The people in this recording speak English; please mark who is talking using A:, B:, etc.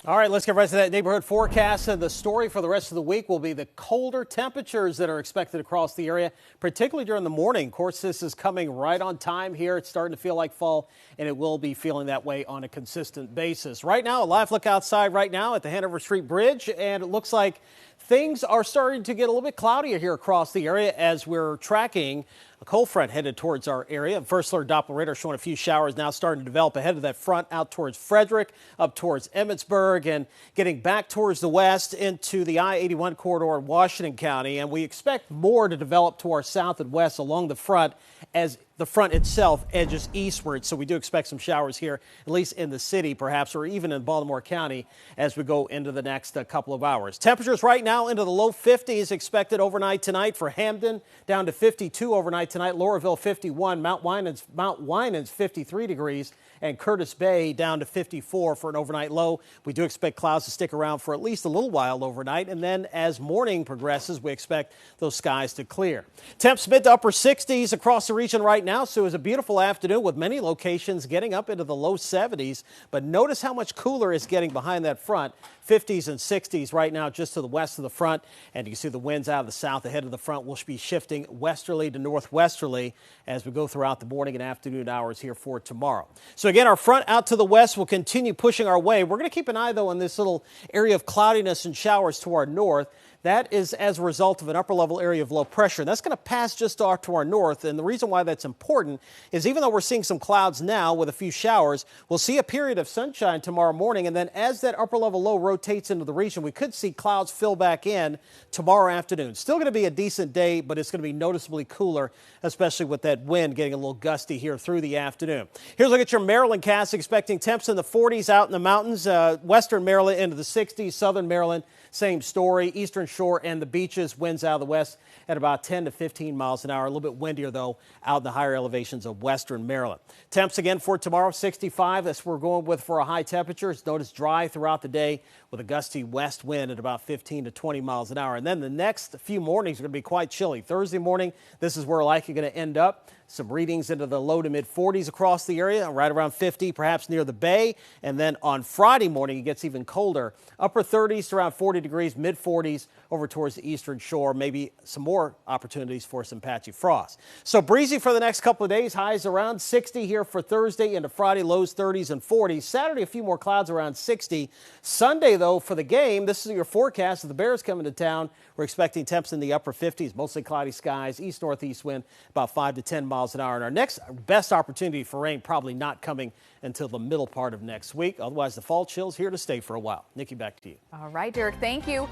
A: All right, let's get right to that neighborhood forecast. And the story for the rest of the week will be the colder temperatures that are expected across the area, particularly during the morning. Of course, this is coming right on time here. It's starting to feel like fall, and it will be feeling that way on a consistent basis. Right now, a live look outside right now at the Hanover Street Bridge, and it looks like things are starting to get a little bit cloudier here across the area as we're tracking a cold front headed towards our area. First alert Doppler radar showing a few showers now starting to develop ahead of that front out towards Frederick, up towards Emmitsburg, and getting back towards the west into the I-81 corridor in Washington County. And we expect more to develop to our south and west along the front as the front itself edges eastward. So we do expect some showers here, at least in the city perhaps, or even in Baltimore County as we go into the next couple of hours. Temperatures right now into the low 50s expected overnight tonight for Hamden, down to 52 overnight tonight. Laurelville 51, Mount Winans 53 degrees, and Curtis Bay down to 54 for an overnight low. We do expect clouds to stick around for at least a little while overnight, and then as morning progresses, we expect those skies to clear. Temps mid to upper 60s across the region right now, so it was a beautiful afternoon with many locations getting up into the low 70s, but notice how much cooler it's getting behind that front. 50s and 60s right now just to the west of the front, and you can see the winds out of the south ahead of the front will be shifting westerly to northwesterly as we go throughout the morning and afternoon hours here for tomorrow. So again, our front out to the west will continue pushing our way. We're going to keep an eye, though, on this little area of cloudiness and showers to our north. That is as a result of an upper-level area of low pressure. That's going to pass just off to our north, and the reason why that's important is even though we're seeing some clouds now with a few showers, we'll see a period of sunshine tomorrow morning, and then as that upper-level low rotates into the region, we could see clouds fill back in tomorrow afternoon. Still going to be a decent day, but it's going to be noticeably cooler, especially with that wind getting a little gusty here through the afternoon. Here's a look at your Maryland cast, expecting temps in the 40s out in the mountains, western Maryland into the 60s, southern Maryland, same story, eastern shore and the beaches, winds out of the west at about 10 to 15 miles an hour. A little bit windier, though, out in the higher elevations of western Maryland. Temps again for tomorrow, 65. That's what we're going with for a high temperature. Notice dry throughout the day with a gusty west wind at about 15 to 20 miles an hour. And then the next few mornings are going to be quite chilly. Thursday morning, this is where we're likely going to end up. Some readings into the low to mid 40s across the area, right around 50, perhaps near the bay. And then on Friday morning, it gets even colder. Upper 30s to around 40 degrees, mid 40s over towards the eastern shore. Maybe some more opportunities for some patchy frost. So breezy for the next couple of days. Highs around 60 here for Thursday into Friday, lows 30s and 40s. Saturday, a few more clouds around 60. Sunday, though, for the game, this is your forecast of the Bears coming to town. We're expecting temps in the upper 50s, mostly cloudy skies, east-northeast wind, about 5 to 10 miles an hour. And our next best opportunity for rain probably not coming until the middle part of next week. Otherwise, the fall chill's here to stay for a while. Nikki, back to you.
B: All right, Derek, thank you.